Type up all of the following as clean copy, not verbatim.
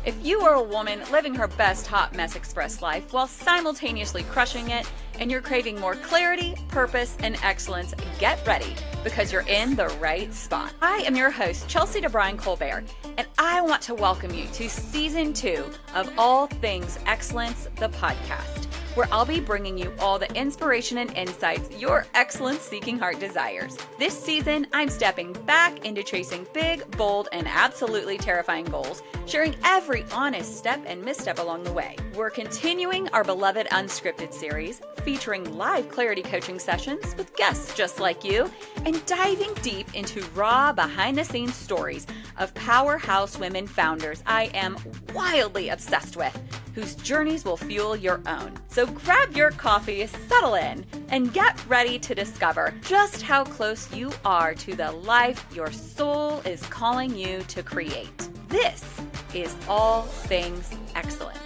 If you are a woman living her best hot mess express life while simultaneously crushing it, and you're craving more clarity, purpose, and excellence, get ready because you're in the right spot. I am your host, Chelsea DeBruin-Colbert, and I want to welcome you to Season 2 of All Things Excellence, the podcast, where I'll be bringing you all the inspiration and insights your excellence-seeking heart desires. This season, I'm stepping back into chasing big, bold, and absolutely terrifying goals, sharing every honest step and misstep along the way. We're continuing our beloved Unscripted series, featuring live clarity coaching sessions with guests just like you, and diving deep into raw behind-the-scenes stories of powerhouse women founders I am wildly obsessed with, whose journeys will fuel your own. So grab your coffee, settle in, and get ready to discover just how close you are to the life your soul is calling you to create. This is All Things Excellence.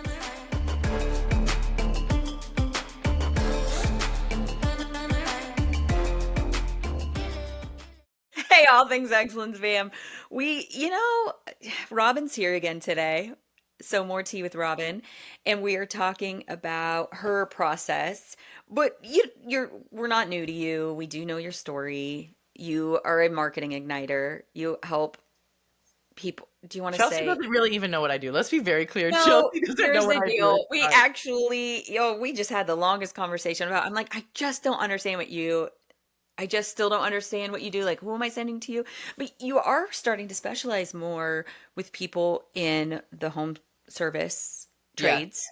Hey, All Things Excellence fam. Robyn's here again today. So more tea with Robyn, and we are talking about her process. But we're not new to you. We do know your story. You are a marketing igniter. You help people. Do you want to Chelsea say? doesn't really even know what I do. Let's be very clear. No, Chelsea doesn't know here's what the I do. deal. We Sorry. actually, we just had the longest conversation about. I'm like, I just don't understand I just still don't understand what you do. Like, who am I sending to you? But you are starting to specialize more with people in the home service trades.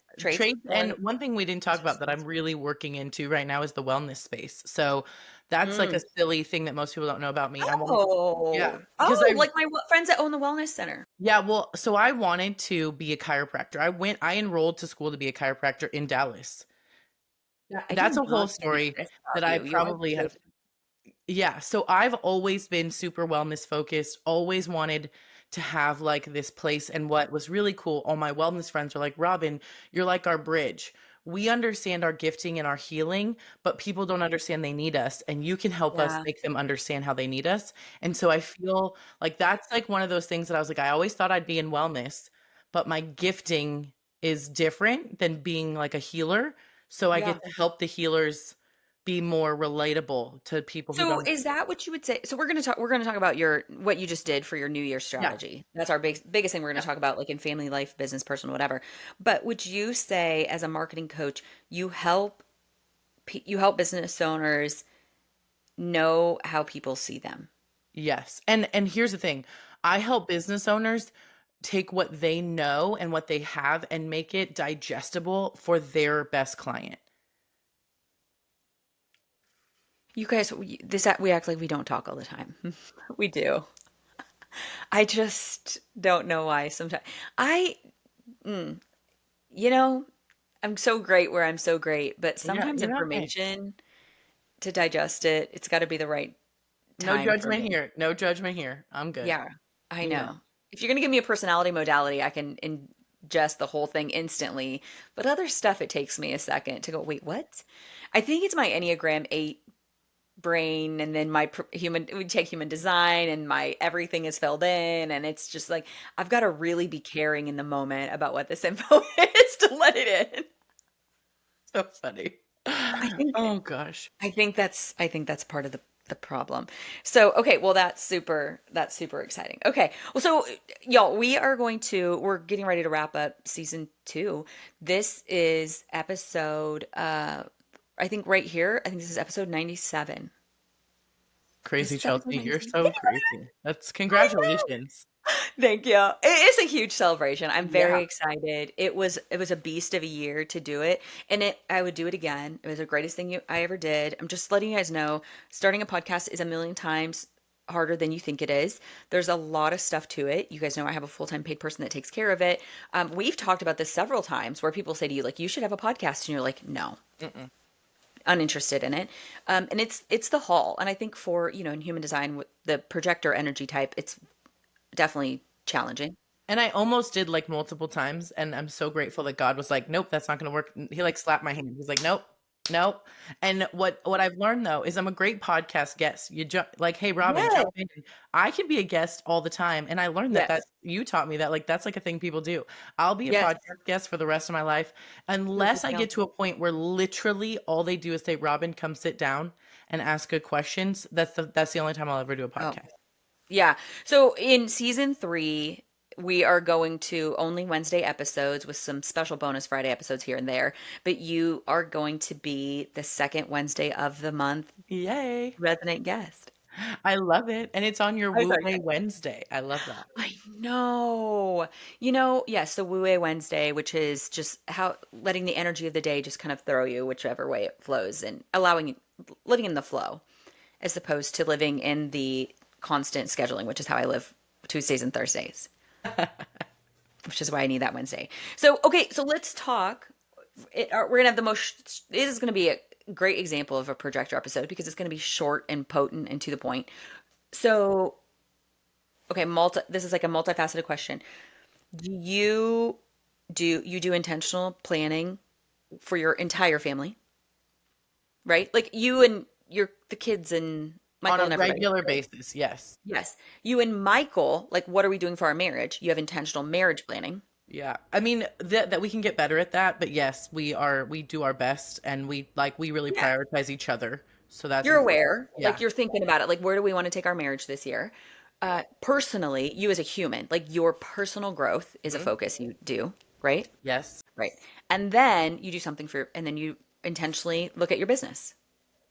And one thing we didn't talk about that I'm really working into right now is the wellness space. So that's like a silly thing that most people don't know about me. Because like my friends that own the wellness center. Yeah, well, so I wanted to be a chiropractor. I enrolled to school to be a chiropractor in Dallas. That's a whole story that I probably have. Yeah, so I've always been super wellness focused, always wanted to have like this place. And what was really cool, all my wellness friends were like, Robyn, you're like our bridge. We understand our gifting and our healing, but people don't understand they need us. And you can help us make them understand how they need us. And so I feel like that's like one of those things that I was like, I always thought I'd be in wellness, but my gifting is different than being like a healer. So I get to help the healers be more relatable to people who don't. Is that what you would say? So we're going to talk about what you just did for your New Year's strategy. That's our biggest thing we're going to talk about, like in family life, business, personal, whatever. But would you say, as a marketing coach, you help business owners know how people see them? Yes. And here's the thing. I help business owners take what they know and what they have and make it digestible for their best client. You guys, we act like we don't talk all the time. We do. I just don't know why sometimes. I'm so great where I'm so great, but sometimes you're okay. information to digest it, it's got to be the right time. No judgment here. No judgment here. I'm good. Yeah, I know. If you're going to give me a personality modality, I can ingest the whole thing instantly. But other stuff, it takes me a second to go, wait, what? I think it's my Enneagram 8 brain, and then we take human design, and my everything is filled in, and it's just like I've got to really be caring in the moment about what this info is to let it in. So funny. Oh gosh. I think that's part of the problem. So okay, well that's super exciting. Okay, well, so y'all, we're getting ready to wrap up season 2. This is episode I think right here, I think this is episode 97. Crazy, Chelsea. You're so crazy. That's congratulations. Thank you. It is a huge celebration. I'm very excited. It was a beast of a year to do it. And I would do it again. It was the greatest thing I ever did. I'm just letting you guys know, starting a podcast is a million times harder than you think it is. There's a lot of stuff to it. You guys know I have a full-time paid person that takes care of it. We've talked about this several times where people say to you, like, you should have a podcast. And you're like, no. Uninterested in it. And it's the haul. And I think for, in human design, with the projector energy type, it's definitely challenging. And I almost did like multiple times. And I'm so grateful that God was like, nope, that's not going to work. He like slapped my hand. He's like, nope, Nope. And what I've learned though is I'm a great podcast guest. Like, hey, Robyn, Yes. jump in. I can be a guest all the time, and I learned that Yes. you taught me that like that's like a thing people do. I'll be a Yes. podcast guest for the rest of my life No unless big I deal. get to a point where literally all they do is say, "Robyn, come sit down and ask good questions." That's the only time I'll ever do a Oh, podcast. yeah. So in season 3, we are going to only Wednesday episodes with some special bonus Friday episodes here and there. But you are going to be the second Wednesday of the month Yay! resident guest. I love it, and it's on your I'm so Woo Way excited. Wednesday. I love that. I know. Yes, the Wu Wei Wednesday, which is just how letting the energy of the day just kind of throw you whichever way it flows and allowing living in the flow as opposed to living in the constant scheduling, which is how I live Tuesdays and Thursdays, which is why I need that Wednesday. So, okay, so let's talk. We're going to have the most, it is going to be a great example of a projector episode because it's going to be short and potent and to the point. So, okay, this is like a multifaceted question. Do you do intentional planning for your entire family, right? Like you and the kids and On Michael a and everybody, regular right? basis, yes. Yes. You and Michael, like what are we doing for our marriage? You have intentional marriage planning. Yeah. I mean, that we can get better at that, but yes, we do our best and we really Yeah. prioritize each other. So that's You're important. aware, Yeah. like you're thinking about it, like where do we want to take our marriage this year? Personally, you as a human, like your personal growth is a Mhm. focus you do, right? Yes. Right. And then you do something and then you intentionally look at your business.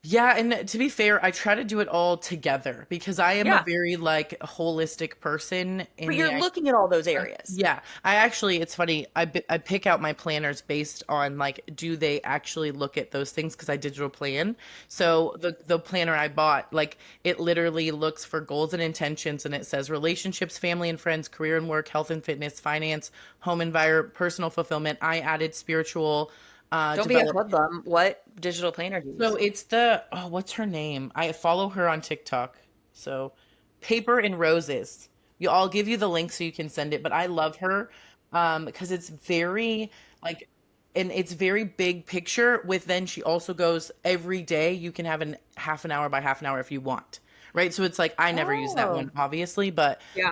Yeah, and to be fair, I try to do it all together because I am a Yeah. very like holistic person But in you're looking at all those areas. yeah, I actually, it's funny. I pick out my planners based on like, do they actually look at those things? Because I digital plan. So the planner I bought, like, it literally looks for goals and intentions, and it says relationships, family and friends, career and work, health and fitness, finance, home environment, personal fulfillment. I added spiritual, Don't be a develop. hoodlum. What digital planner do you So use? it's the what's her name? I follow her on TikTok. So Paper and Roses. I'll give you the link so you can send it, but I love her because it's very like and it's very big picture with then she also goes every day you can have an half an hour by half an hour if you want. Right? So it's like I never use that Oh, one obviously, but yeah.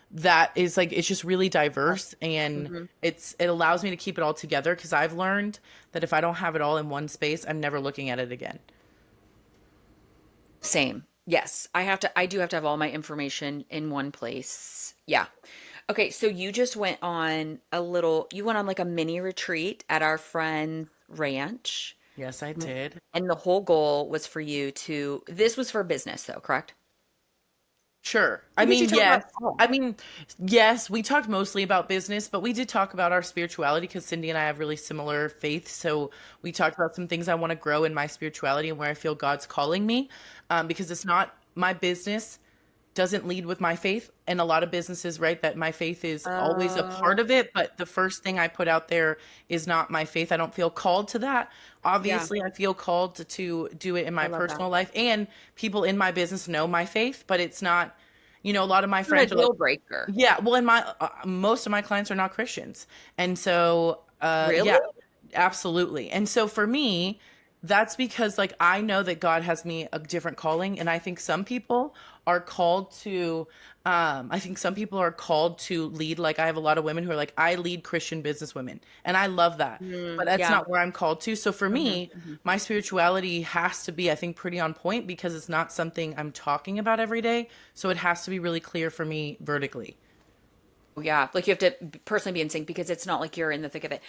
that is like it's just really diverse and Hmm. it allows me to keep it all together because I've learned that if I don't have it all in one space, I'm never looking at it again. Same. Yes. I do have to have all my information in one place. Yeah. Okay, so you went on like a mini retreat at our friend's ranch. Yes, I did. And the whole goal was for this was for business though, correct? Sure. I Maybe we mean, should talk about yes. all. I mean, yes, we talked mostly about business, but we did talk about our spirituality because Cindy and I have really similar faiths. So we talked about some things I want to grow in my spirituality and where I feel God's calling me. Because it's not my business doesn't lead with my faith. And a lot of businesses, right, that my faith is always a Uh, part of it. But the first thing I put out there is not my faith. I don't feel called to that. yeah, Obviously, I feel called to do it in I my love that. personal life. And people in my business know my faith, but it's not, a lot of my It's not a friends are like, deal breaker. yeah, well, and most of my clients are not Christians. And so, Really? yeah, absolutely. And so for me, that's because like I know that God has me a different calling and are called to I think some people are called to lead. Like I have a lot of women who are like I lead Christian business women and I love that. But that's Yeah. not where I'm called to. So for Hmm. me, my spirituality has to be I think pretty on point because it's not something I'm talking about every day. So it has to be really clear for me vertically. Yeah, like you have to personally be in sync because it's not like you're in the thick of it.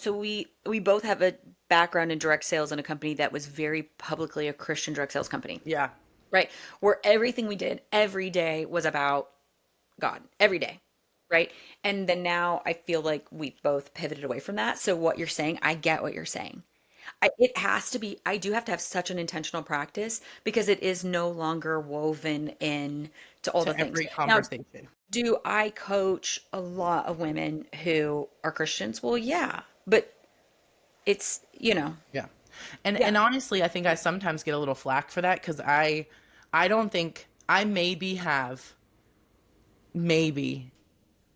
So we both have a background in direct sales in a company that was very publicly a Christian direct sales company, Yeah. right? Where everything we did every day was about God, every day, right? And then now I feel like we both pivoted away from that. So what you're saying, I get what you're saying. It has to be, I do have to have such an intentional practice because it is no longer woven in to all the To things. every Now, conversation. do I coach a lot of women who are Christians? Well, yeah, but it's. Yeah. And Yeah. honestly, I think I sometimes get a little flack for that because I don't think I maybe have maybe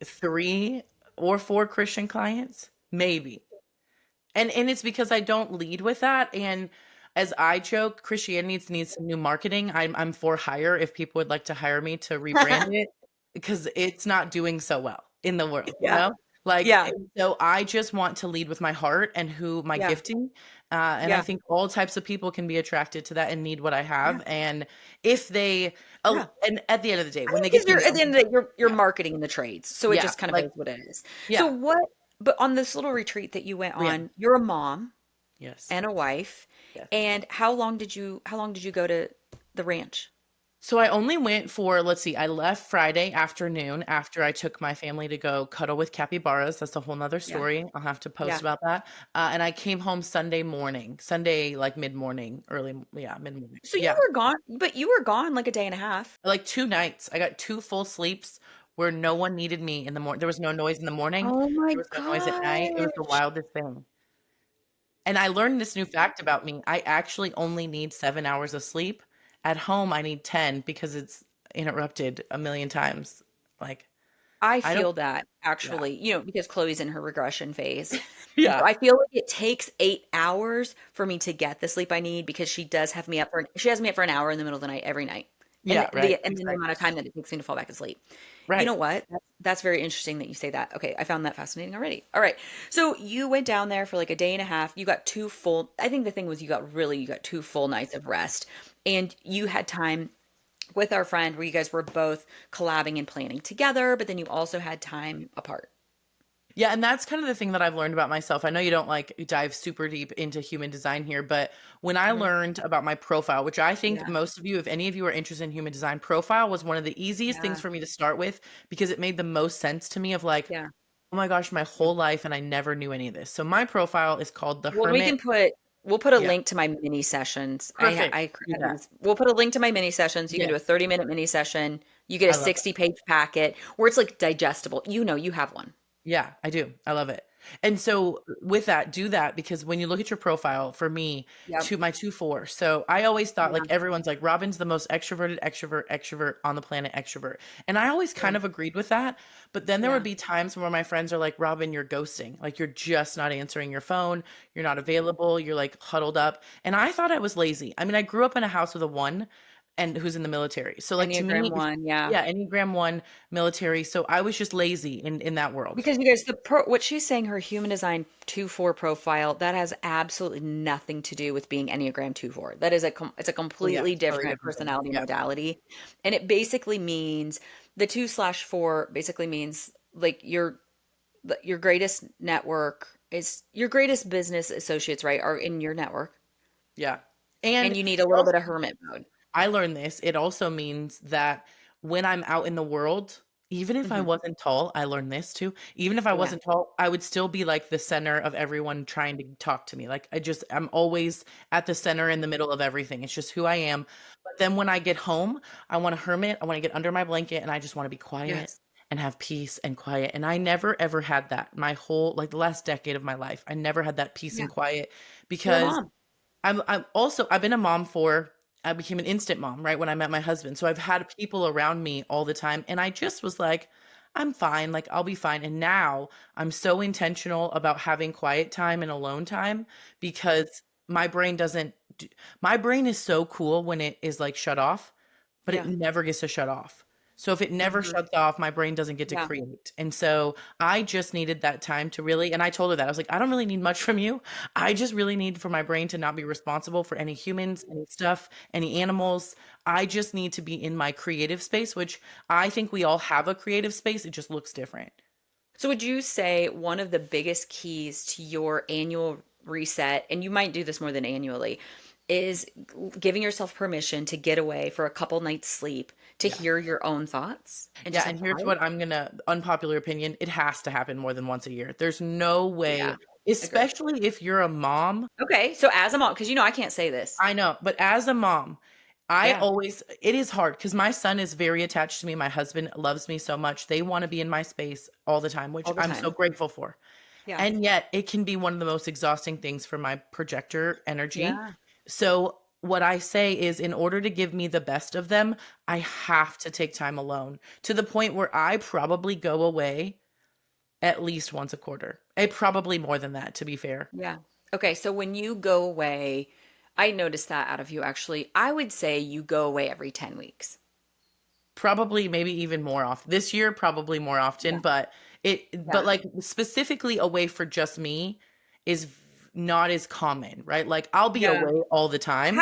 3 or 4 Christian clients, maybe. And it's because I don't lead with that, and as I joke, Christianity needs some new marketing. I'm for hire if people would like to hire me to rebrand it, because it's not doing so well in the world, you Yeah. know? Like, Yeah. and so I just want to lead with my heart and who my Yeah. gifting, and I Yeah. think all types of people can be attracted to that and need what I Yeah. have, and if they Yeah. and at the end of the day, I when mean, they because give me you're at the end of the day, you're yeah, marketing the trades, so it yeah, just kind of like is what it is. So yeah, what but on this little retreat that you went yeah, on, you're a mom yes, and a wife, yes. and how long did you go to the ranch? So I only went for, let's see, I left Friday afternoon after I took my family to go cuddle with capybaras. That's a whole nother Yeah. story. I'll have to post Yeah. about that. And I came home Sunday morning, Sunday, like mid morning, yeah, mid morning. So you Yeah. were gone, but you were gone like a day and a half. Like 2 nights. I got 2 full sleeps where no one needed me in the morning. There was no noise in the morning. Oh my There was no noise at night. It was the gosh. wildest thing. And I learned this new fact about me. I actually only need 7 hours of sleep. At home, I need 10 because it's interrupted a million times. Like, I I don't, feel that yeah. actually, because Chloe's in her regression phase. Yeah. I feel like it takes 8 hours for me to get the sleep I need because she has me up for an hour in the middle of the night every night. And Yeah, right. then the Exactly. amount of time that it takes me to fall back asleep. You know Right. what? That's very interesting that you say that. Okay, I found that fascinating already. All right. So you went down there for like a day and a half. You got I think the thing was you got 2 full nights of rest. And you had time with our friend where you guys were both collabing and planning together, but then you also had time apart. Yeah, and that's kind of the thing that I've learned about myself. I know you don't like dive super deep into human design here, but when I Mhm. learned about my profile, which I think Yeah. most of you, if any of you are interested in human design, profile was one of the easiest things Yeah. for me to start with because it made the most sense to me of like, Yeah. oh my gosh, my Yeah. whole life and I never knew any of this. So my profile is called the Well, we Hermit. can we'll put a Yeah, link to my mini sessions. perfect. Do that. We'll put a link to my mini sessions. You can Yes, do a 30-minute mini session. You get a I love it. 60-page packet where it's like digestible. You have one. Yeah, I do. I love it. And so with that, do that because when you look at your profile, for me, Yep. to my 2-4. So I always thought Yeah. like everyone's like Robin's the most extroverted extrovert on the planet extrovert. And I always Yeah. kind of agreed with that. But then there would Yeah. be times where my friends are like, Robin, you're ghosting. Like you're just not answering your phone. You're not available. You're like huddled up. And I thought I was lazy. I mean, I grew up in a house with a 1 and who's in the military. So like to Enneagram me, one. Yeah. yeah, Enneagram 1 military. So I was just lazy in that world. Because you guys, what she's saying, her human design 2-4 profile, that has absolutely nothing to do with being Enneagram 2-4. That is it's a Oh yeah, completely totally different different thing. personality Yeah. modality. And it basically means the 2/4 basically means like your greatest network is your greatest business associates, right, are in your network. Yeah. And And you need a it little also bit of hermit mode. I learned this, it also means that when I'm out in the world, even if I Hmm. wasn't tall, I learned this too. Even if I Yeah. wasn't tall, I would still be like the center of everyone trying to talk to me. Like I'm always at the center in the middle of everything. It's just who I am. But then when I get home, I want to hermit. I want to get under my blanket and I just want to be quiet Yes. and have peace and quiet. And I never ever had that my whole like the last decade of my life. I never had that peace Yeah. and quiet You're a because mom. I've been a mom I became an instant mom, right, when I met my husband. So I've had people around me all the time and I just was like, I'm fine, like I'll be fine. And now I'm so intentional about having quiet time and alone time because my brain is so cool when it is like shut off, but it Yeah. never gets to shut off. So if it never Hmm. shuts off, my brain doesn't get to Yeah. create. And so I just needed that time to really, and I told her that I was like, I don't really need much from you. I just really need for my brain to not be responsible for any humans, any stuff, any animals. I just need to be in my creative space, which I think we all have a creative space. It just looks different. So would you say one of the biggest keys to your annual reset, and you might do this more than annually, is giving yourself permission to get away for a couple nights sleep to Yeah. hear your own thoughts and Yeah. just have And here's quiet? what I'm going to, unpopular opinion, it has to happen more than once a year. There's no Yeah, way, agree. especially if you're a mom. Okay, so as a mom, because I can't say this. I know, but as a mom, Yeah, it is hard because my son is very attached to me. My husband loves me so much. They want to be in my space all the time, which all the I'm so time. grateful for. Yeah, And yet it can be one of the most exhausting things for my projector energy. yeah, So what I say is in order to give me the best of them, I have to take time alone to the point where I probably go away at least once a quarter. Probably more than that, to be fair. Yeah. Okay, so when you go away, I noticed that out of you actually. I would say you go away every 10 weeks. Probably maybe even more often. This year, probably more often, Yeah. but Yeah. like specifically away for just me is not as common, right? Like I'll be Yeah. away all the time.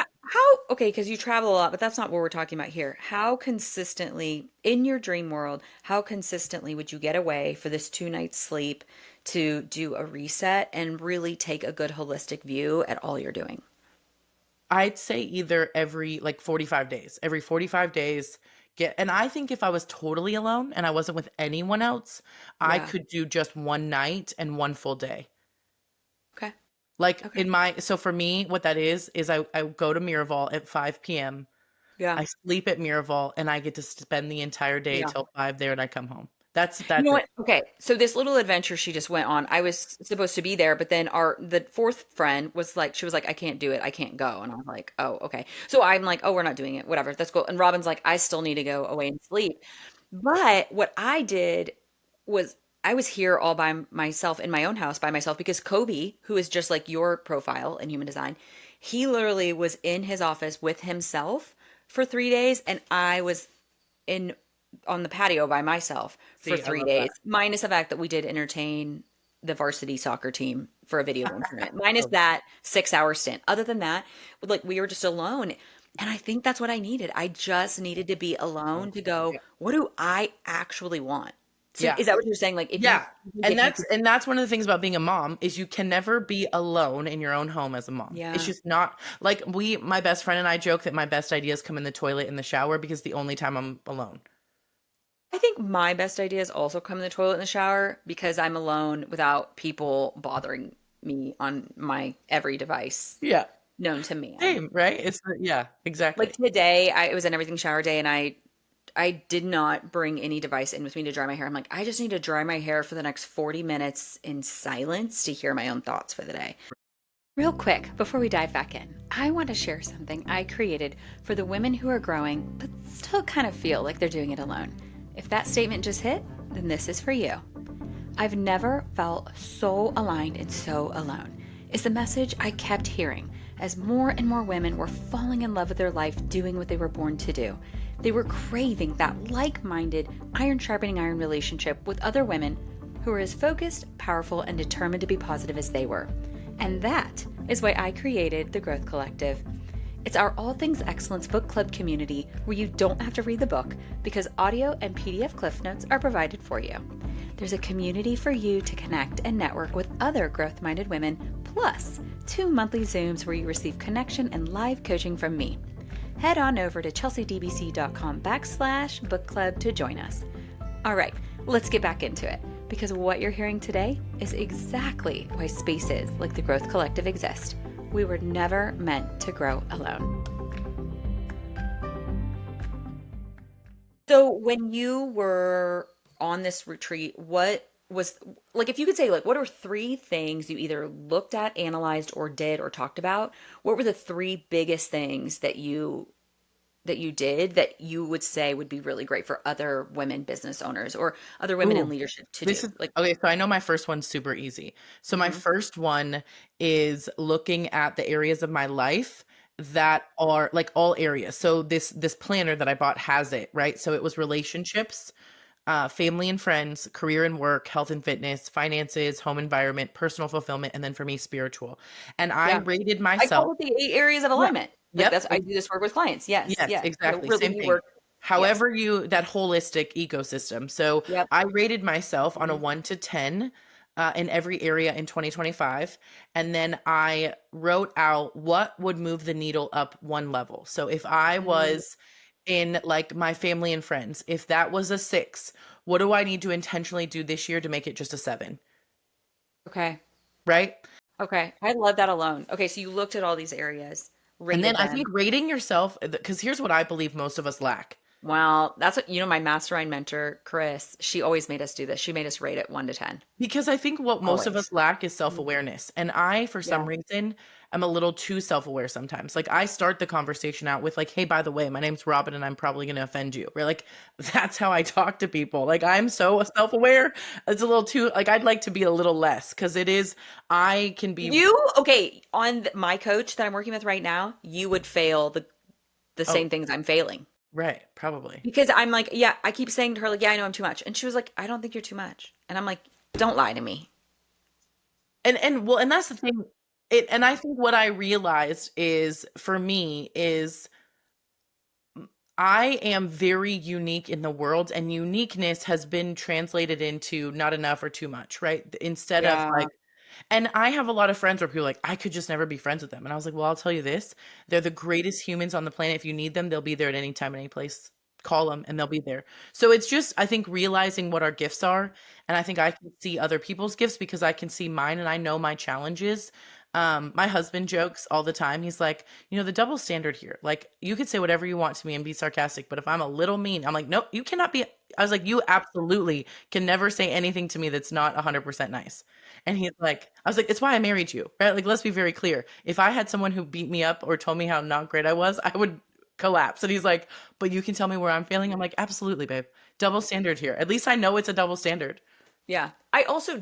Okay, because you travel a lot, but that's not what we're talking about here. How consistently, in your dream world, how consistently would you get away for this 2 nights sleep to do a reset and really take a good holistic view at all you're doing? I'd say either every like 45 days. Every 45 days and I think if I was totally alone and I wasn't with anyone else, I Yeah. could do just one night and one full day. Okay. Like Okay. so for me, what that is I go to Miraval at 5 p.m. Yeah. I sleep at Miraval and I get to spend the entire day Yeah. till 5 there and I come home. You That's know it. what? Okay, so this little adventure she just went on, I was supposed to be there, but then the fourth friend was like, she was like, I can't do it, I can't go, and I was like, oh, okay. So I'm like, oh, we're not doing it, whatever, that's cool. And Robin's like, I still need to go away and sleep. But what I did was I was here all by myself in my own house by myself because Kobe, who is just like your profile in human design, he literally was in his office with himself for 3 days, and I was in on the patio by myself for See, I three love that. days, minus the fact that we did entertain the varsity soccer team for a video game tournament, minus Oh, that 6 hour stint. Other than that, like we were just alone. And I think that's what I needed. I just needed to be alone to go, yeah. what do I actually want? So Yeah. is that what you're saying? Like Yeah. And if you could, that's one of the things about being a mom is you can never be alone in your own home as a mom. It's yeah. just not like my best friend and I joke that my best ideas come in the toilet in the shower because the only time I'm alone. I think my best ideas also come in the toilet and the shower because I'm alone without people bothering me on my every device Yeah. known to man. Same, right? Yeah, Like exactly. today, it was an everything shower day, and I did not bring any device in with me to dry my hair. I'm like, I just need to dry my hair for the next 40 minutes in silence to hear my own thoughts for the day. Real quick, before we dive back in, I want to share something I created for the women who are growing but still kind of feel like they're doing it alone. If that statement just hit, then this is for you. I've never felt so aligned and so alone. Is the message I kept hearing as more and more women were falling in love with their life doing what they were born to do. They were craving that like-minded, iron sharpening iron relationship with other women who were as focused, powerful, and determined to be positive as they were. And that is why I created the Growth Collective. It's our All Things Excellence book club community where you don't have to read the book because audio and PDF cliff notes are provided for you. There's a community for you to connect and network with other growth-minded women, plus 2 monthly Zooms where you receive connection and live coaching from me. Head on over to chelseadbc.com/book club to join us. All right, let's get back into it because what you're hearing today is exactly why spaces like the Growth Collective exist. We were never meant to grow alone. So when you were on this retreat, what was like if you could say like what are 3 things you either looked at, analyzed, or did or talked about? What were the 3 biggest things that you did that you would say would be really great for other women business owners or other women in Ooh, leadership to this do? is Like, okay. So I know my first one's super easy. So my mhm. first one is looking at the areas of my life that are like all areas. So this planner that I bought has it, right? So it was relationships, family and friends, career and work, health and fitness, finances, home environment, personal fulfillment, and then for me, spiritual. And I Yeah. rated I myself. call it the 8 areas of Yeah. alignment. Like Yep. that's I do this work with clients. Yes, Yes, yes. So exactly. really Same you thing. work. Yes. However, that holistic ecosystem. So Yep. I rated myself on a Mhm. 1 to 10 in every area in 2025. And then I wrote out what would move the needle up 1 level. So if I Mm, was in like my family and friends, if that was a 6, what do I need to intentionally do this year to make it just a 7? okay. Right. Okay. I love that alone. Okay, so you looked at all these areas, And then rated I think them. rating yourself, because here's what I believe most of us lack. Well, that's what, my mastermind mentor, Chris, she always made us do this. She made us rate it 1 to 10. Because I think what most of us Always. lack is Mm. self-awareness. And I, for some Yeah. reason, am a little too self-aware sometimes. Like I start the conversation out with like, hey, by the way, my name's Robyn and I'm probably going to offend you. We're like, that's how I talk to people. Like I'm so self-aware. It's a little too, like I'd like to be a little less because it is, I can be, Okay, on my coach that I'm working with right now, you would fail the oh, same things I'm failing. right, probably. Because I'm like, yeah, I keep saying to her, like, yeah, I know I'm too much. And she was like, I don't think you're too much. And I'm like, don't lie to me. And well, and that's the thing. And I think what I realized is for me is I am very unique in the world, and uniqueness has been translated into not enough or too much, right? Instead of Yeah. like, and I have a lot of friends where people are like, I could just never be friends with them. And I was like, well, I'll tell you this. They're the greatest humans on the planet. If you need them, they'll be there at any time, any place. Call them and they'll be there. So it's just, I think, realizing what our gifts are. And I think I can see other people's gifts because I can see mine and I know my challenges. My husband jokes all the time. He's like, the double standard here. Like, you could say whatever you want to me and be sarcastic, but if I'm a little mean, I'm like, nope, you cannot be. I was like, you absolutely can never say anything to me that's not 100% nice. And he's like, I was like, it's why I married you, right? Like, let's be very clear. If I had someone who beat me up or told me how not great I was, I would collapse. And he's like, but you can tell me where I'm failing. I'm like, absolutely, babe. Double standard here. At least I know it's a double standard. Yeah. I also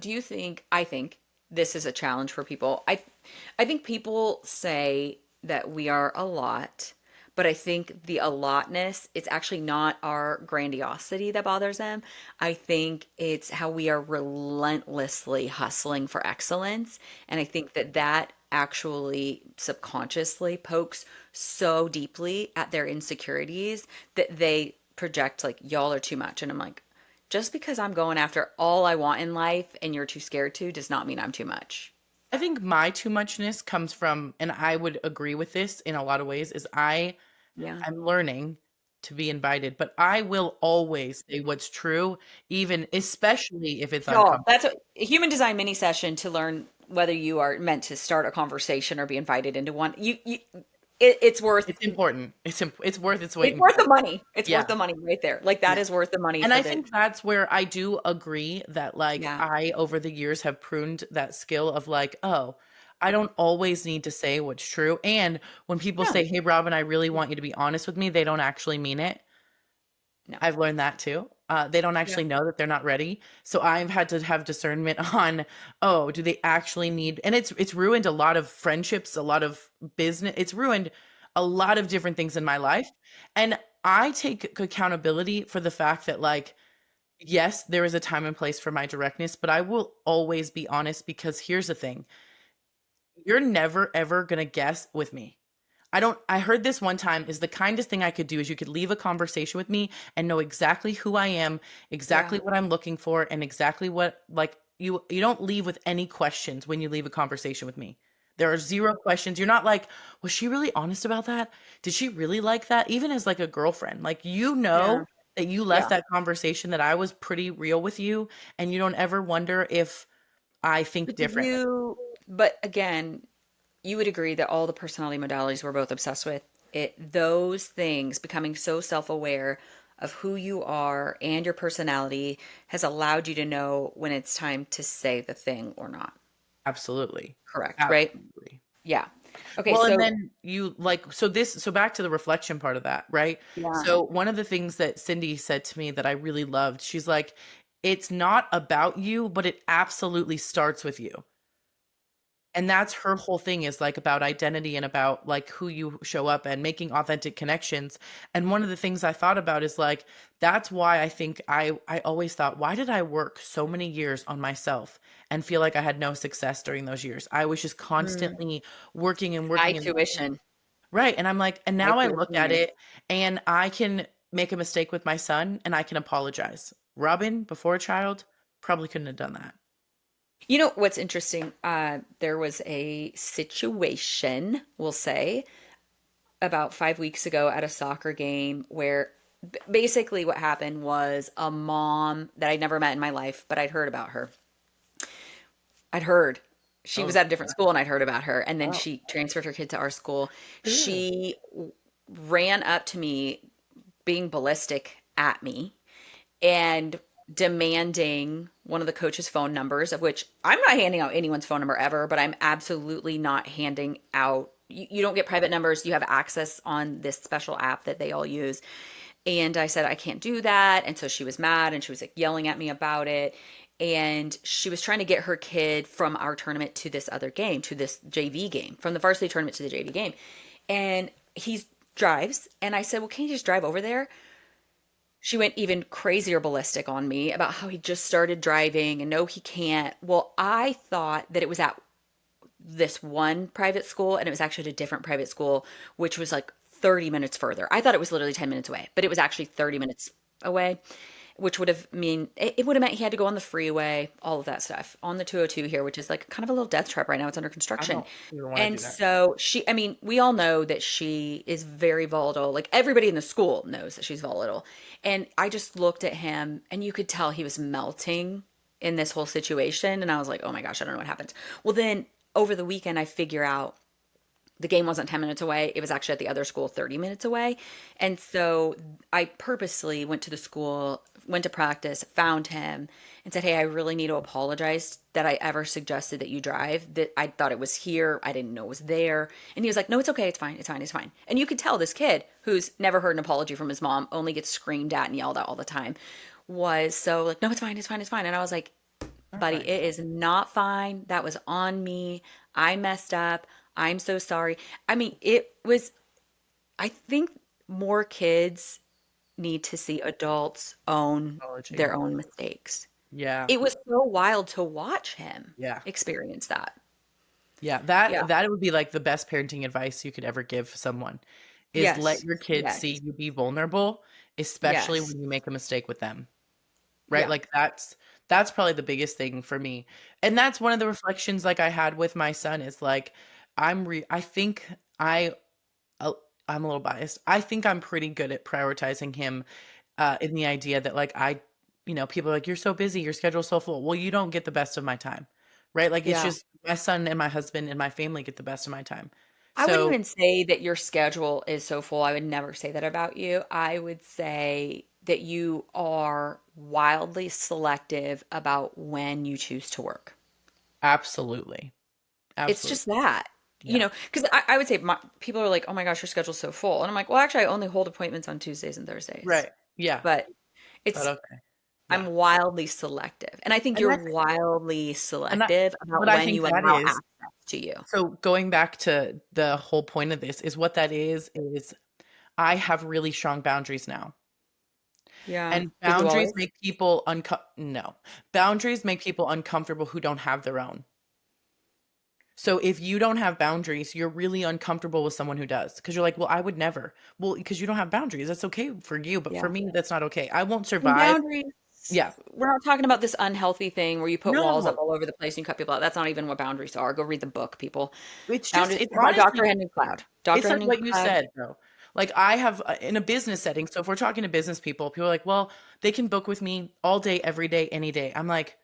I think this is a challenge for people. I think people say that we are a lot, but I think the allotness, it's actually not our grandiosity that bothers them. I think it's how we are relentlessly hustling for excellence. And I think that actually subconsciously pokes so deeply at their insecurities that they project like, y'all are too much. And I'm like, just because I'm going after all I want in life and you're too scared to does not mean I'm too much. I think my too muchness comes from, and I would agree with this in a lot of ways, is Yeah. I'm learning to be invited, but I will always say what's true, even especially if it's Y'all, uncomfortable. that's a human design mini session to learn whether you are meant to start a conversation or be invited into one. It's worth It's important. It's worth its weight it's in worth the gold. money. It's Yeah, worth the money right there. Like that yeah. is worth the money And for I the think that's where I do agree that, like, yeah. I, over the years, have pruned that skill of like, oh, I don't always need to say what's true. And when people No. say, hey, Robyn, I really want you to be honest with me, they don't actually mean it. No. I've learned that too. They don't Yeah. actually know that they're not ready. So I've had to have discernment on, oh, do they actually need, and it's ruined a lot of friendships, a lot of business. It's ruined a lot of different things in my life. And I take accountability for the fact that, like, yes, there is a time and place for my directness, but I will always be honest because here's the thing. You're never ever going to guess with me. I heard this one time is the kindest thing I could do is you could leave a conversation with me and know exactly who I am, exactly Yeah. what I'm looking for, and exactly what, like, you don't leave with any questions when you leave a conversation with me. There are zero questions. You're not like, was she really honest about that? Did she really like that? Even as like a girlfriend, like, Yeah. that you left Yeah. that conversation that I was pretty real with you, and you don't ever wonder if I think differently. But again, you would agree that all the personality modalities we're both obsessed with, those things, becoming so self-aware of who you are and your personality has allowed you to know when it's time to say the thing or not. Absolutely. Correct, right? Absolutely. Yeah. Okay, Well, and so then you like, so back to the reflection part of that, right? yeah. So one of the things that Cindy said to me that I really loved, she's like, it's not about you, but it absolutely starts with you. And that's her whole thing, is like about identity and about like who you show up and making authentic connections. And one of the things I thought about is like, that's why I think I always thought, why did I work so many years on myself and feel like I had no success during those years? I was just Mm. constantly working and High working and working. tuition. Right. And I'm like, and High now I look tuition at years. it and I can make a mistake with my son and I can apologize. Robyn, before a child, probably couldn't have done that. You know what's interesting? There was a situation, we'll say, about 5 weeks ago at a soccer game where basically what happened was a mom that I'd never met in my life, but I'd heard about her. I'd heard she was Oh, at a different school and I'd heard about her. And then wow. she transferred her kid to our school. Ooh. She ran up to me being ballistic at me and demanding one of the coach's phone numbers, of which I'm not handing out anyone's phone number ever, but I'm absolutely not handing out. You don't get private numbers. You have access on this special app that they all use. And I said, I can't do that. And so she was mad and she was like yelling at me about it. And she was trying to get her kid from our tournament to this other game, to this JV game, from the varsity tournament to the JV game. And he drives. And I said, well, can you just drive over there? She went even crazier ballistic on me about how he just started driving and no, he can't. Well, I thought that it was at this one private school and it was actually at a different private school, which was like 30 minutes further. I thought it was literally 10 minutes away, but it was actually 30 minutes away, which would have mean it would have meant he had to go on the freeway, all of that stuff on the 202 here, which is like kind of a little death trap right now. It's under I construction. don't even want to do And that. so I mean, we all know that she is very volatile. Like everybody in the school knows that she's volatile. And I just looked at him and you could tell he was melting in this whole situation. And I was like, oh my gosh, I don't know what happens. Well, then over the weekend, I figure out the game wasn't 10 minutes away. It was actually at the other school 30 minutes away. And so I purposely went to the school, went to practice, found him, and said, hey, I really need to apologize that I ever suggested that you drive, that I thought it was here. I didn't know it was there. And he was like, no, it's okay. It's fine. It's fine. It's fine. And you could tell this kid who's never heard an apology from his mom, only gets screamed at and yelled at all the time, was so like, no, it's fine. It's fine. It's fine. And I was like, All buddy, right. it is not fine. That was on me. I messed up. I'm so sorry. I mean, I think more kids need to see adults own Apology. their own mistakes. Yeah. It was so wild to watch him Yeah. experience that. Yeah. Yeah. That would be like the best parenting advice you could ever give someone is let Yes. your kids Yes. see you be vulnerable, especially Yes. when you make a mistake with them. Right? Yeah. Like that's probably the biggest thing for me. And that's one of the reflections like I had with my son is like I think uh, I'm a little biased. I think I'm pretty good at prioritizing him in the idea that like people are like you're so busy, your schedule's so full. Well, you don't get the best of my time. Right? Like it's Yeah. just my son and my husband and my family get the best of my time. I wouldn't So even say that your schedule is so full. I would never say that about you. I would say that you are wildly selective about when you choose to work. absolutely. It's Absolutely. just that, Yeah. because I would say people are like, oh my gosh, your schedule's so full. And I'm like, well, actually, I only hold appointments on Tuesdays and Thursdays. Right. Yeah. But But it's, okay. I'm Yeah. wildly selective. And I think And you're that's wildly and that selective what about I when think you that allow is access to you. so going back to the whole point of this is what that is I have really strong boundaries now. Yeah. And Did you boundaries always? make people no. Boundaries make people uncomfortable who don't have their own. So if you don't have boundaries, you're really uncomfortable with someone who does because you're like, well, I would never. Well, because you don't have boundaries. That's okay for you, but for Yeah. me, that's not okay. I won't And survive. boundaries, Yeah. we're not talking about this unhealthy thing where you put walls up No. all over the place and you cut people out. That's not even what boundaries are. Go read the book, people. It's just Boundaries it's by Dr. honestly Henry Cloud. it's Dr. like Henry what you Cloud. said, though. Like I have in a business setting. So if we're talking to business people are like, well, they can book with me all day, every day, any day. I'm like,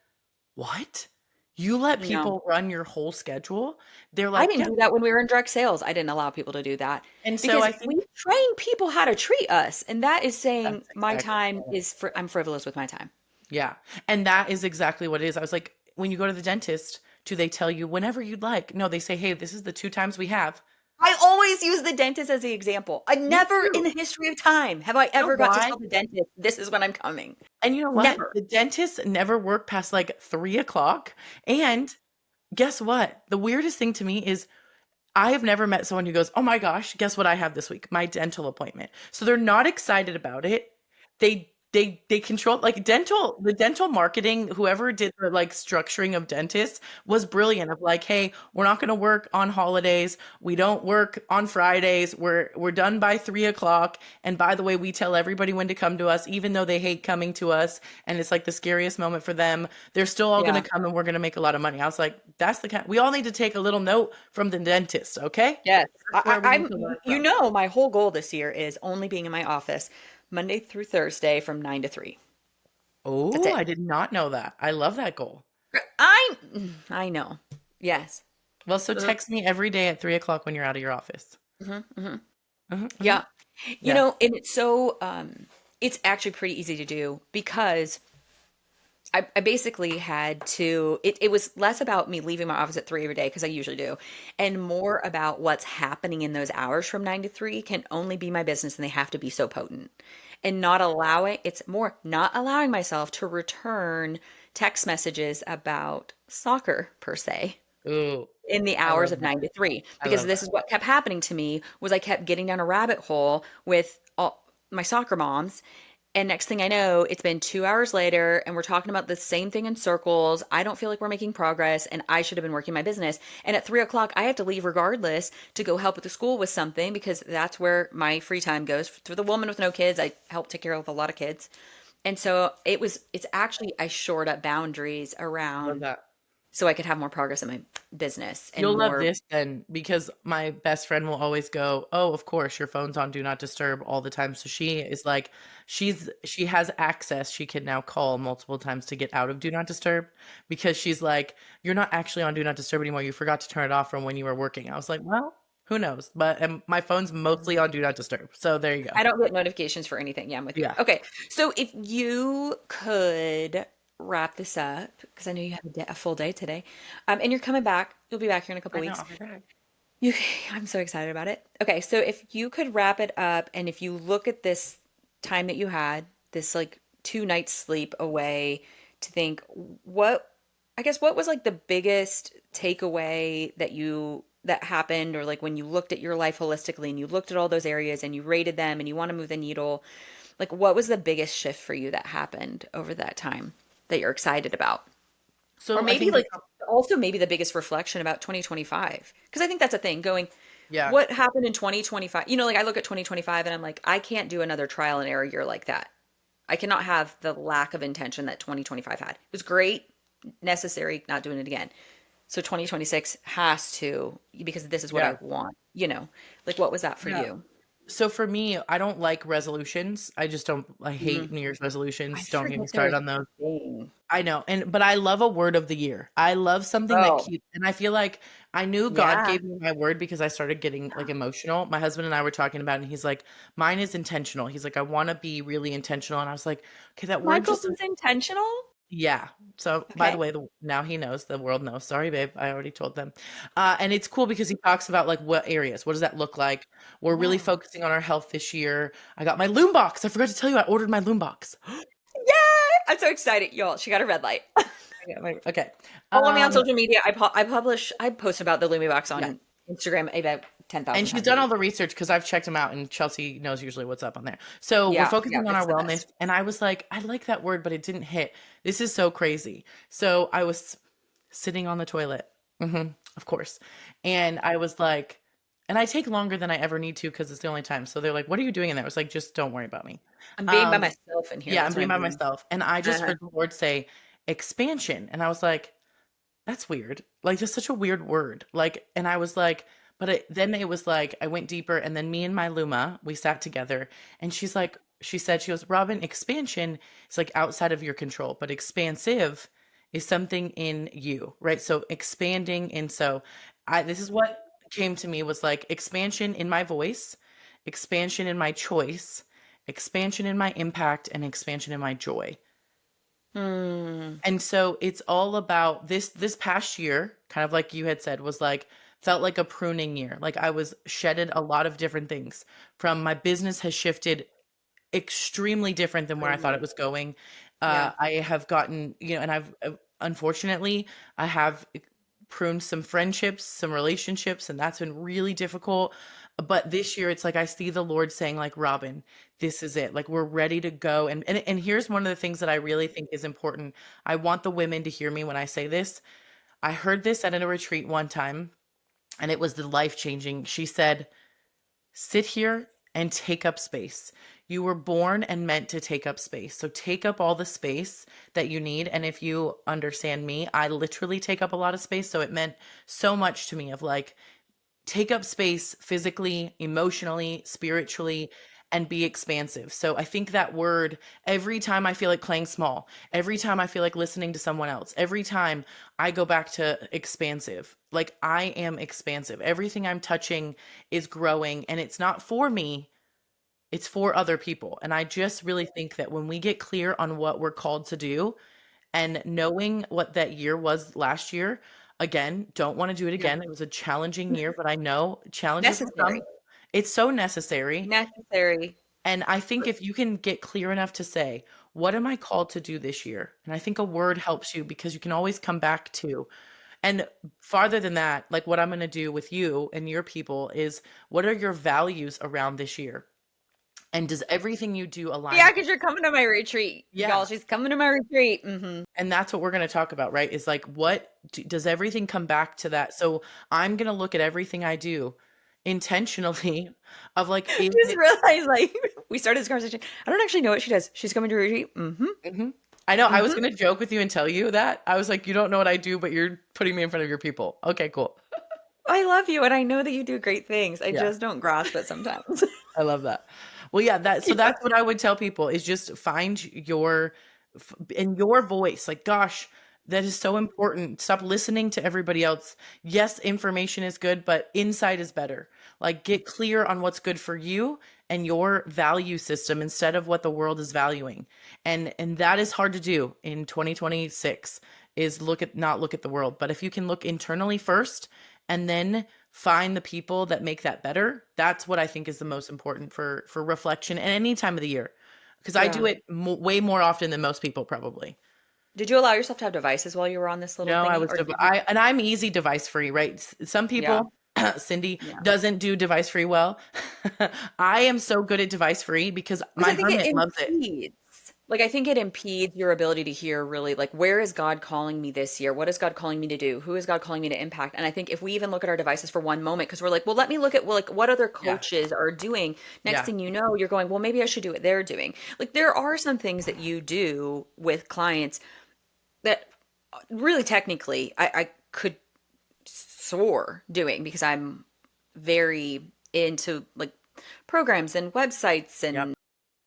what? You let No. people run your whole schedule? They're I like, didn't yeah. do that when we were in direct sales. I didn't allow people to do that And so because I think we train people how to treat us. And that is saying that's my exactly time is I'm frivolous with my time. yeah. And that is exactly what it is. I was like, when you go to the dentist, do they tell you whenever you'd like? No, they say, hey, this is the 2 times we have. I always use the dentist as the example. I Me never in too. the history of time have I You know ever got to why? tell the dentist, this is when I'm coming. And you know what? Never. The dentists never work past like 3 o'clock. And guess what? The weirdest thing to me is I have never met someone who goes, "Oh my gosh, guess what I have this week? My dental appointment." So they're not excited about it. They control like the dental marketing, whoever did the like structuring of dentists was brilliant of like, "Hey, we're not going to work on holidays. We don't work on Fridays. We're done by 3 o'clock. And by the way, we tell everybody when to come to us, even though they hate coming to us, and it's like the scariest moment for them. They're still all going Yeah. to come, and we're going to make a lot of money." I was like, "That's the kind. We all need to take a little note from the dentist, okay? Yes. That's where we need to learn from." My whole goal this year is only being in my office Monday through Thursday from 9 to 3. That's Oh, it. I did not know that. I love that goal. I know. Yes. Well, so Uh, text me every day at 3 o'clock when you're out of your office. mhm, mhm. Mhm, mhm. Yeah. You Yeah. know, and it's actually pretty easy to do because I basically had to, it was less about me leaving my office at 3 every day, because I usually do, and more about what's happening in those hours from 9 to 3 can only be my business, and they have to be so potent. And not allowing, it's more not allowing myself to return text messages about soccer per se Ooh, in the I hours love of that. 9 to 3, I because love this that. is what kept happening to me was I kept getting down a rabbit hole with all my soccer moms, and next thing I know, it's been 2 hours later and we're talking about the same thing in circles. I don't feel like we're making progress, and I should have been working my business, and at 3 o'clock I have to leave regardless to go help at the school with something, because that's where my free time goes. For the woman with no kids, I help take care of a lot of kids. And so it's actually, I shored up boundaries I love around that. so I could have more progress in my business and You'll love more. this then, because my best friend will always go, "Oh, of course, your phone's on do not disturb all the time." So she is like, she has access. She can now call multiple times to get out of do not disturb, because she's like, "You're not actually on do not disturb anymore. You forgot to turn it off from when you were working." I was like, "Well, who knows?" But my phone's mostly on do not disturb. So there you go. I don't get notifications for anything. Yeah, I'm with you. Yeah. Okay, so if you could wrap this up, because I know you have a full day today, and you're coming back. You'll be back here in a couple I know. weeks. I'll be back. You, I'm so excited about it. Okay, so if you could wrap it up, and if you look at this time that you had, this like 2 nights sleep away, to think what, I guess, what was like the biggest takeaway that happened, or like when you looked at your life holistically and you looked at all those areas and you rated them and you want to move the needle, like what was the biggest shift for you that happened over that time that you're excited about? Or So I maybe think a like couple, also maybe the biggest reflection about 2025. Because I think that's a thing going, yeah. what happened in 2025? You know, like I look at 2025 and I'm like, I can't do another trial and error year like that. I cannot have the lack of intention that 2025 had. It was great, necessary, not doing it again. So 2026 has to, because this is what I Yeah. want, you know. Like what was that for Yeah. you? So for me, I don't like resolutions. I just don't, I hate Mm. New Year's I resolutions. Don't get me forget they're started a on those. thing. I know. But I love a word of the year. I love something that Oh, keeps, and I feel like I knew God yeah. gave me my word because I started getting like emotional. My husband and I were talking about it, and he's like, mine is intentional. He's like, I want to be really intentional. And I was like, okay, that word Michael's just, is intentional. yeah. So by the Okay. way, now he knows, the world knows. Sorry, babe. I already told them. And it's cool because he talks about like what areas, what does that look like? We're really Oh. focusing on our health this year. I got my loom box. I forgot to tell you, I ordered my loom box. Yay! I'm so excited, y'all. She got a red light. Okay. Follow me on Um, social media. I post about the Lumi box yeah. on Instagram about And 10,000 she's times a done all week. the research because I've checked them out, and Chelsea knows usually what's up on there. So we're Yeah, yeah, focusing on it's our the wellness. best. And I was like, I like that word, but it didn't hit. This is so crazy. So I was sitting on the toilet, of course. And I was like, and I take longer than I ever need to because it's the only time. So they're like, what are you doing in there? I was like, just don't worry about me. I'm being by Um, myself in here. yeah, I'm That's what being I'm by doing. myself. And I just Uh-huh. heard the Lord say expansion. And I was like, that's weird. Like, that's such a weird word. Like, and I was like, but then it was like, I went deeper, and then me and my Luma, we sat together, and she's like, she said, she goes, Robyn, expansion is like outside of your control, but expansive is something in you, right? So expanding. And so this is what came to me was like expansion in my voice, expansion in my choice, expansion in my impact, and expansion in my joy. Hmm. And so it's all about this past year, kind of like you had said, was like felt like a pruning year. Like I was shedded a lot of different things. From my business has shifted extremely different than where I thought it Mhm. was going. Yeah. I have gotten, and I've unfortunately I have pruned some friendships, some relationships, and that's been really difficult. But this year, it's like I see the Lord saying, like, Robyn, this is it. Like we're ready to go. And here's one of the things that I really think is important. I want the women to hear me when I say this. I heard this at a retreat one time, and it was the life changing. She said, sit here and take up space. You were born and meant to take up space. So take up all the space that you need. And if you understand me, I literally take up a lot of space. So it meant so much to me of like, take up space physically, emotionally, spiritually, and be expansive. So I think that word, every time I feel like playing small, every time I feel like listening to someone else, every time I go back to expansive, like I am expansive. Everything I'm touching is growing, and it's not for me, It's for other people. And I just really think that when we get clear on what we're called to do and knowing what that year was last year, again, don't want to do it again. It was a challenging year, but I know challenges will come. It's so necessary. Necessary. And I think if you can get clear enough to say, what am I called to do this year? And I think a word helps you because you can always come back to. And farther than that, like what I'm going to do with you and your people is, what are your values around this year? And does everything you do align? Yeah, because you're coming to my retreat. Yeah. Y'all, she's coming to my retreat. Mm-hmm. And that's what we're going to talk about, right? Is like, does everything come back to that? So I'm going to look at everything I do intentionally of like, I just realized, like, we started this conversation. I don't actually know what she does. She's coming to retreat. Mm-hmm. Mm-hmm. I know. Mm-hmm. I was going to joke with you and tell you that. I was like, you don't know what I do, but you're putting me in front of your people. Okay, cool. I love you. And I know that you do great things. I just don't grasp it sometimes. I love that. Well, yeah, that's what I would tell people is just find your voice. Like, gosh, that is so important. Stop listening to everybody else. Yes, information is good, but insight is better. Like, get clear on what's good for you and your value system instead of what the world is valuing. And that is hard to do in 2026 is not look at the world. But if you can look internally first and then find the people that make that better, that's what I think is the most important for reflection at any time of the year. Because I do it way more often than most people probably. Did you allow yourself to have devices while you were on this little No, thingy, I'm easy device free, right? Some people, Cindy doesn't do device free well. I am so good at device free because my hermit loves it. Like, I think it impedes your ability to hear really, like, where is God calling me this year? What is God calling me to do? Who is God calling me to impact? And I think if we even look at our devices for one moment, because we're like, well, let me look at like what other coaches are doing. Next thing you know, you're going, well, maybe I should do what they're doing. Like, there are some things that you do with clients that really technically I could soar doing because I'm very into like programs and websites and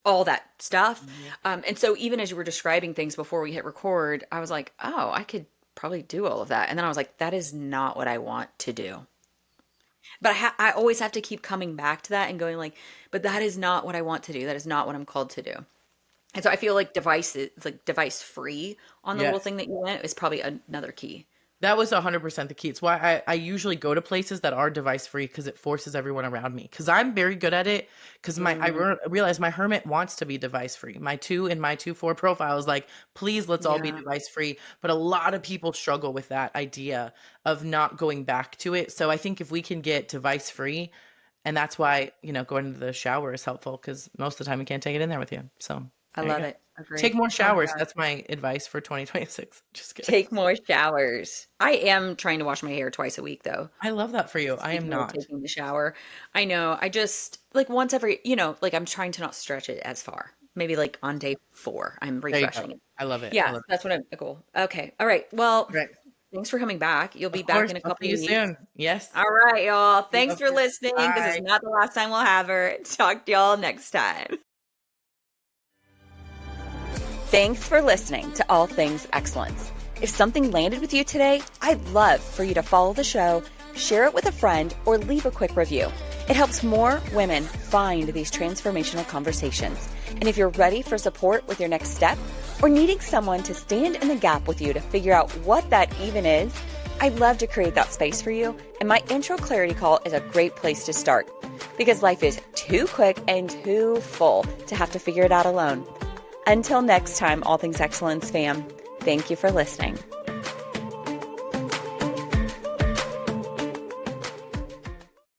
all that stuff. And so even as you were describing things before we hit record, I was like, oh, I could probably do all of that. And then I was like, that is not what I want to do. But I always have to keep coming back to that and going like, but that is not what I want to do. That is not what I'm called to do. And so I feel like device free on the little thing that you went is probably another key. That was 100% the key. It's why I usually go to places that are device free because it forces everyone around me. Because I'm very good at it. Because I realize my hermit wants to be device free. My 2 and my 2-4 profile is like, please, let's all be device free. But a lot of people struggle with that idea of not going back to it. So I think if we can get device free, and that's why going to the shower is helpful because most of the time you can't take it in there with you. So I love it. Agreed. Take more showers. That's my advice for 2026. Just kidding. Take more showers. I am trying to wash my hair twice a week, though. I love that for you. I am not taking the shower. I know. I just like once every, like I'm trying to not stretch it as far. Maybe like on day 4, I'm refreshing it. I love it. Yeah, that's what I'm cool. Okay. All right. Well, thanks for coming back. You'll be back in a couple of weeks. Soon. Yes. All right, y'all. Thanks for listening. This is not the last time we'll have her. Talk to y'all next time. Thanks for listening to All Things Excellence. If something landed with you today, I'd love for you to follow the show, share it with a friend, or leave a quick review. It helps more women find these transformational conversations. And if you're ready for support with your next step, or needing someone to stand in the gap with you to figure out what that even is, I'd love to create that space for you. And my intro clarity call is a great place to start because life is too quick and too full to have to figure it out alone. Until next time, All Things Excellence fam, thank you for listening.